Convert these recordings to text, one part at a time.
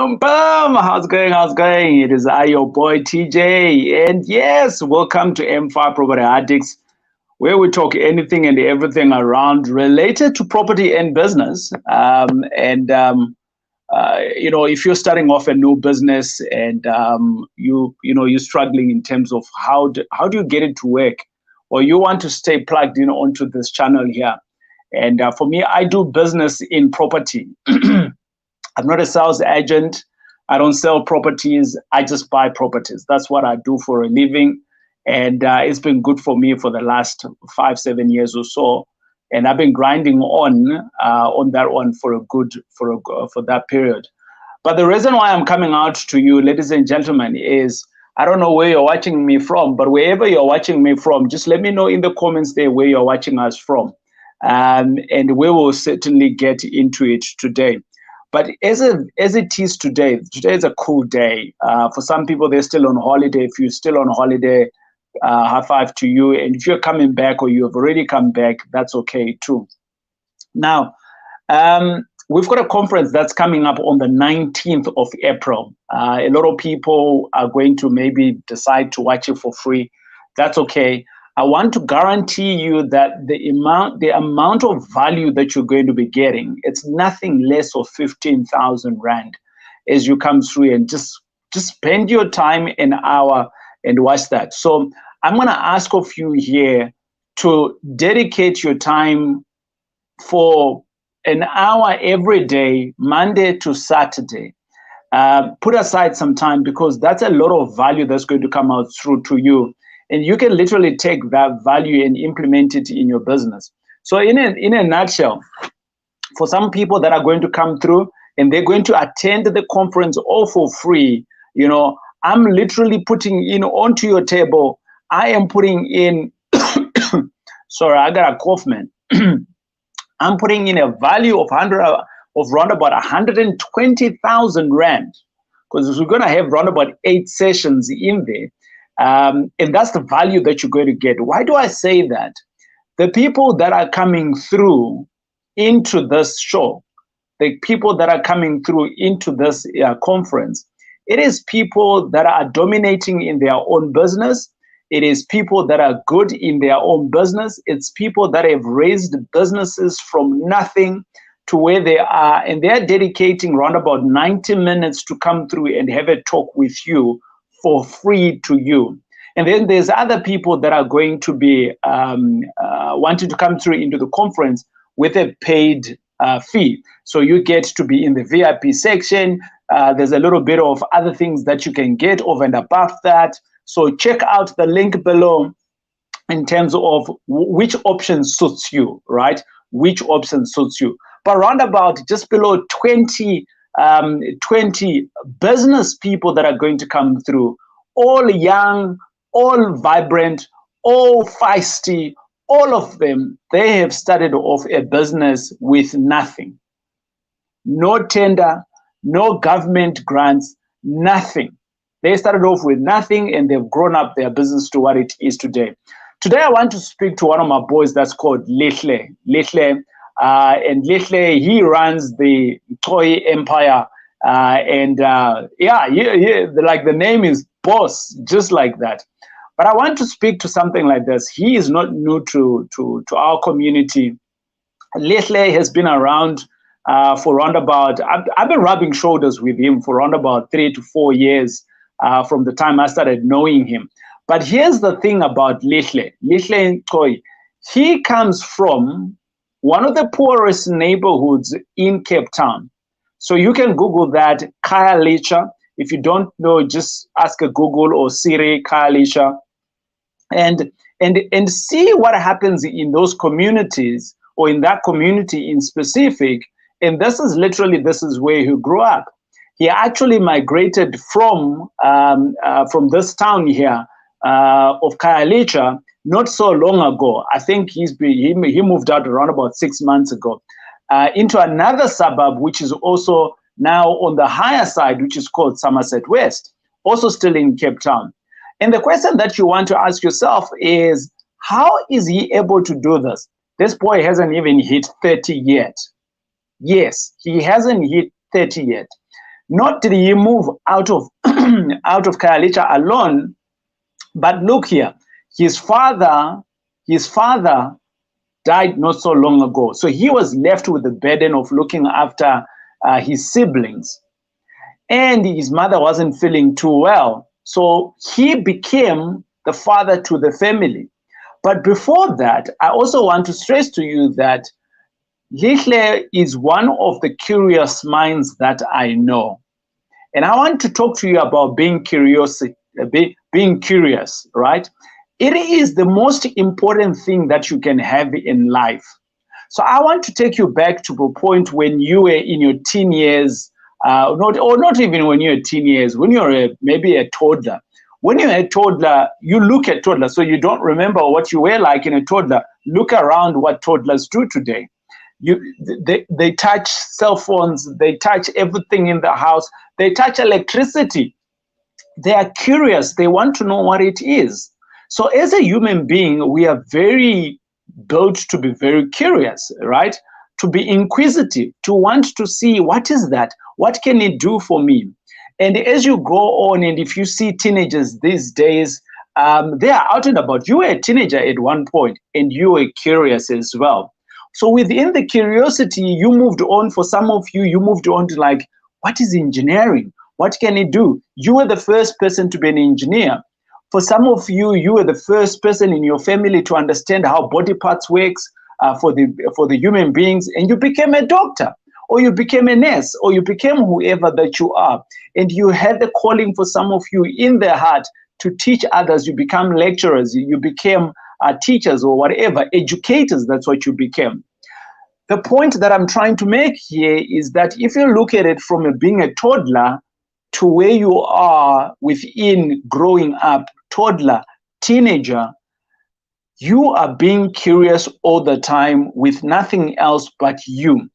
Boom, boom. How's it going? How's it going? It is I, your boy TJ. And yes, welcome to M5 Property Addicts, where we talk anything and everything around related to property and business. If you're starting off a new business and you're struggling in terms of how do you get it to work, or you want to stay plugged in onto this channel here. And for me, I do business in property. I'm not a sales agent. I don't sell properties. I just buy properties. That's what I do for a living. And it's been good for me for the last 5-7 years or so. And I've been grinding on that one for that period. But the reason why I'm coming out to you, ladies and gentlemen, is I don't know where you're watching me from, but wherever you're watching me from, just let me know in the comments there where you're watching us from. And we will certainly get into it today. But as it is today is a cool day. For some people, they're still on holiday. If you're still on holiday, high five to you. And if you're coming back or you have already come back, that's okay too. Now, we've got a conference that's coming up on the 19th of April. A lot of people are going to maybe decide to watch it for free. That's okay. I want to guarantee you that the amount of value that you're going to be getting, it's nothing less of 15,000 Rand as you come through, and just spend your time an hour and watch that. So I'm going to ask of you here to dedicate your time for an hour every day, Monday to Saturday. Put aside some time, because that's a lot of value that's going to come out through to you. And you can literally take that value and implement it in your business. So in a nutshell, for some people that are going to come through and they're going to attend the conference all for free, I'm literally putting in onto your table, I am putting in, sorry, I got a cough, man. I'm putting in a value of around about 120,000 Rand, because we're going to have around about 8 sessions in there. And that's the value that you're going to get. Why do I say that? The people that are coming through into this show, the people that are coming through into this conference, it is people that are dominating in their own business. It is people that are good in their own business. It's people that have raised businesses from nothing to where they are, and they're dedicating around about 90 minutes to come through and have a talk with you for free to you. And then there's other people that are going to be wanting to come through into the conference with a paid fee. So you get to be in the VIP section. There's a little bit of other things that you can get over and above that. So check out the link below in terms of which option suits you, right? Which option suits you. But around about just below 20 business people that are going to come through, all young, all vibrant, all feisty, all of them, they have started off a business with nothing. No tender, no government grants, nothing. They started off with nothing, and they've grown up their business to what it is today. Today, I want to speak to one of my boys that's called Elize. And Elize, he runs the toy empire. Like the name is Boss, just like that. But I want to speak to something like this. He is not new to our community. Elize has been around for around about, I've been rubbing shoulders with him for around about 3 to 4 years from the time I started knowing him. But here's the thing about Elize Toy. He comes from one of the poorest neighborhoods in Cape Town. So you can Google that, Khayelitsha. If you don't know, just ask a Google or Siri, Khayelitsha, and see what happens in those communities, or in that community in specific. And this is where he grew up. He actually migrated from this town here of Khayelitsha not so long ago. I think he moved out around about 6 months ago into another suburb, which is also now on the higher side, which is called Somerset West, also still in Cape Town. And the question that you want to ask yourself is, how is he able to do this? This boy hasn't even hit 30 yet. Yes, he hasn't hit 30 yet. Not did he move out of out of Khayelitsha alone, but look here, his father died not so long ago. So he was left with the burden of looking after his siblings. And his mother wasn't feeling too well. So he became the father to the family. But before that, I also want to stress to you that Lihle is one of the curious minds that I know. And I want to talk to you about being curious, right? It is the most important thing that you can have in life. So I want to take you back to the point when you were in your teen years, not even when you were teen years, when you're maybe a toddler. When you're a toddler, you look at toddlers, so you don't remember what you were like in a toddler. Look around what toddlers do today. They touch cell phones, they touch everything in the house, they touch electricity. They are curious, they want to know what it is. So as a human being, we are very built to be very curious, right? To be inquisitive, to want to see what is that? What can it do for me? And as you go on, and if you see teenagers these days, they are out and about. You were a teenager at one point, and you were curious as well. So within the curiosity, you moved on. For some of you, you moved on to like, what is engineering? What can it do? You were the first person to be an engineer. For some of you, you were the first person in your family to understand how body parts works for the human beings, and you became a doctor, or you became a nurse, or you became whoever that you are. And you had the calling for some of you in their heart to teach others. You become lecturers, you became teachers or whatever, educators, that's what you became. The point that I'm trying to make here is that if you look at it from being a toddler to where you are within growing up, toddler, teenager, you are being curious all the time with nothing else but you.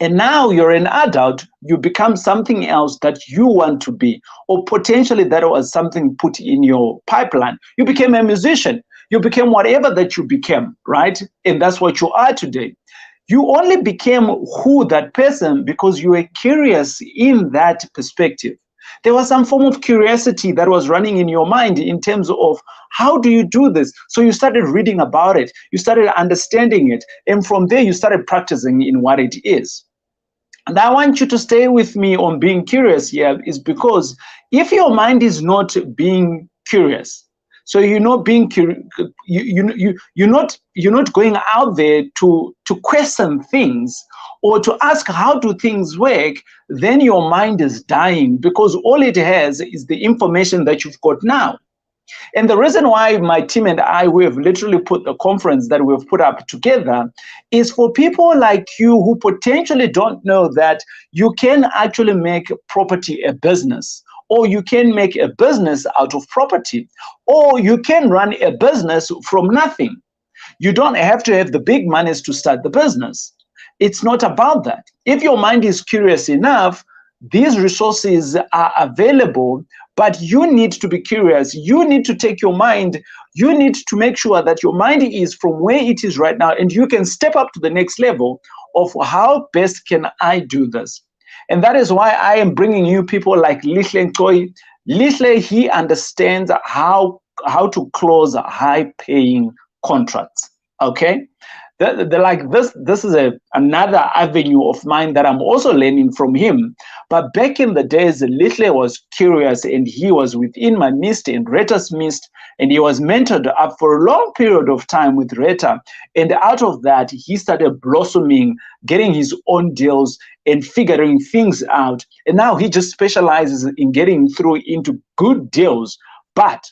And now you're an adult, you become something else that you want to be, or potentially that was something put in your pipeline. You became a musician, you became whatever that you became, right? And that's what you are today. You only became who that person because you were curious in that perspective. There was some form of curiosity that was running in your mind in terms of how do you do this? So you started reading about it, you started understanding it, and from there you started practicing in what it is. And I want you to stay with me on being curious here, is because if your mind is not being curious, so you're not being you're not going out there to question things or to ask how do things work, then your mind is dying, because all it has is the information that you've got now. And the reason why my team and I, we have literally put the conference that we've put up together is for people like you who potentially don't know that you can actually make property a business, or you can make a business out of property, or you can run a business from nothing. You don't have to have the big monies to start the business. It's not about that. If your mind is curious enough, these resources are available, but you need to be curious. You need to take your mind, you need to make sure that your mind is from where it is right now, and you can step up to the next level of how best can I do this. And that is why I am bringing you people like Lihle Nkoyi. Lihle, he understands how to close high-paying contracts, okay? Like this is another avenue of mine that I'm also learning from him. But back in the days, Lihle was curious, and he was within my midst and Reta's midst, and he was mentored up for a long period of time with Reta. And out of that, he started blossoming, getting his own deals and figuring things out. And now he just specializes in getting through into good deals, but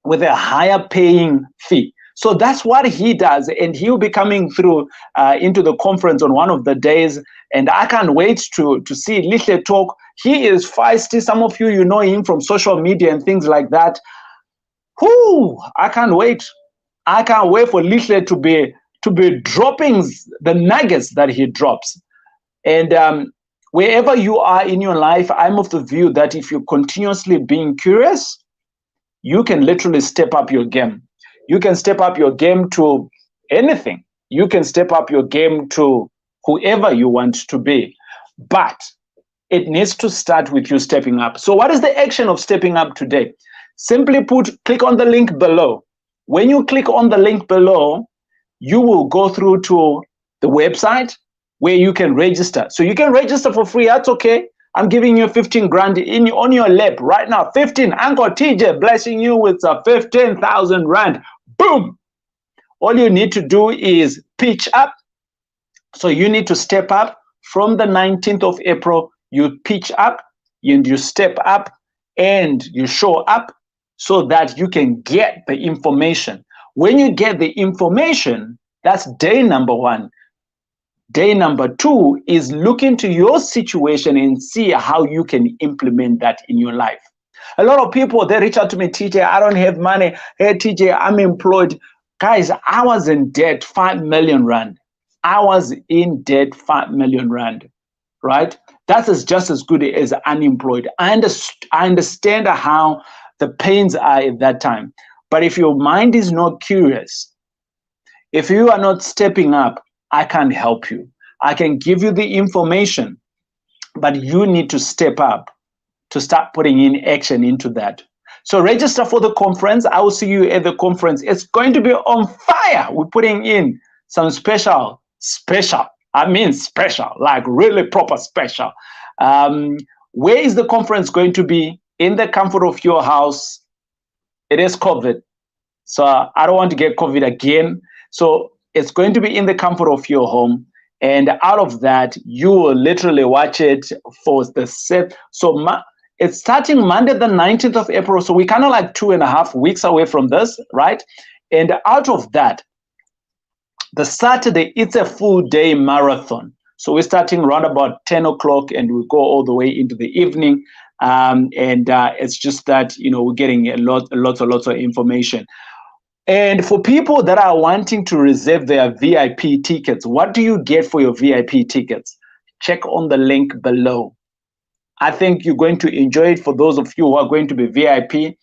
with a higher paying fee. So that's what he does, and he'll be coming through into the conference on one of the days, and I can't wait to see Lihle talk. He is feisty. Some of you know him from social media and things like that. Whoo! I can't wait. I can't wait for Lihle to be dropping the nuggets that he drops. And wherever you are in your life, I'm of the view that if you're continuously being curious, you can literally step up your game. You can step up your game to anything. You can step up your game to whoever you want to be. But it needs to start with you stepping up. So what is the action of stepping up today? Simply put, click on the link below. When you click on the link below, you will go through to the website where you can register. So you can register for free. That's okay. I'm giving you 15 grand on your lap right now. 15. Uncle TJ blessing you with 15,000 rand. Boom. All you need to do is pitch up. So you need to step up from the 19th of April. You pitch up and you step up and you show up so that you can get the information. When you get the information, that's day number one. Day number two is look into your situation and see how you can implement that in your life. A lot of people, they reach out to me, TJ, I don't have money. Hey, TJ, I'm employed. Guys, I was in debt 5 million rand. I was in debt 5 million rand, right? That is just as good as unemployed. I understand how the pains are at that time. But if your mind is not curious, if you are not stepping up, I can't help you. I can give you the information, but you need to step up to start putting in action into that. So register for the conference. I will see you at the conference. It's going to be on fire. We're putting in some special, like really proper special. Where is the conference going to be? In the comfort of your house. It is COVID. So I don't want to get COVID again. So it's going to be in the comfort of your home. And out of that, you will literally watch it for the set. So it's starting Monday, the 19th of April. So we're kind of like 2.5 weeks away from this, right? And out of that, the Saturday, it's a full day marathon. So we're starting around about 10 o'clock and we go all the way into the evening. It's just that, we're getting lots of information. And for people that are wanting to reserve their VIP tickets, what do you get for your VIP tickets? Check on the link below. I think you're going to enjoy it. For those of you who are going to be VIP,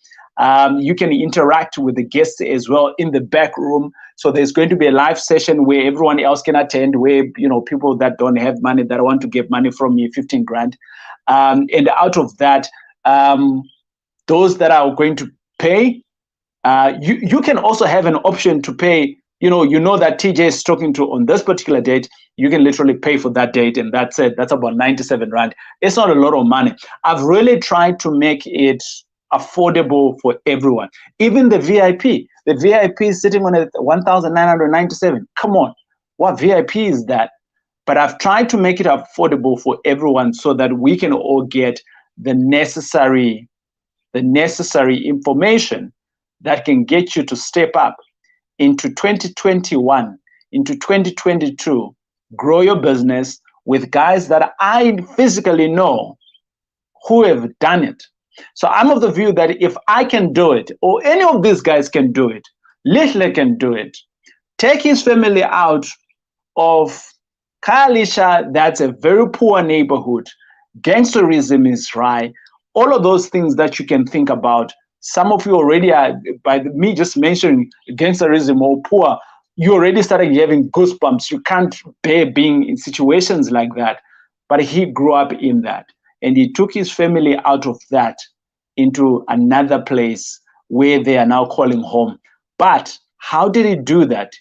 you can interact with the guests as well in the back room. So there's going to be a live session where everyone else can attend, where, people that don't have money, that want to get money from me, 15 grand. And out of that, those that are going to pay, you can also have an option to pay. You know that TJ is talking to on this particular date. You can literally pay for that date, and that's it. That's about 97 rand. It's not a lot of money. I've really tried to make it affordable for everyone. Even the VIP. The VIP is sitting on 1,997. Come on, what VIP is that? But I've tried to make it affordable for everyone so that we can all get the necessary information that can get you to step up into 2021, into 2022, grow your business with guys that I physically know who have done it. So I'm of the view that if I can do it, or any of these guys can do it, Little can do it, take his family out of Kalisha, that's a very poor neighborhood. Gangsterism is high. All of those things that you can think about. Some of you already are, by me just mentioning gangsterism or poor, you already started having goosebumps. You can't bear being in situations like that. But he grew up in that. And he took his family out of that into another place where they are now calling home. But how did he do that?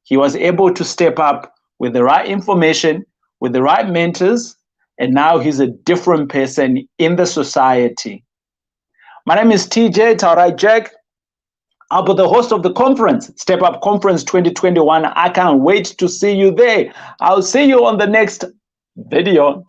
He was able to step up with the right information, with the right mentors, and now he's a different person in the society. My name is TJ Taurai Jack. I'll be the host of the conference, Step Up Conference 2021. I can't wait to see you there. I'll see you on the next video.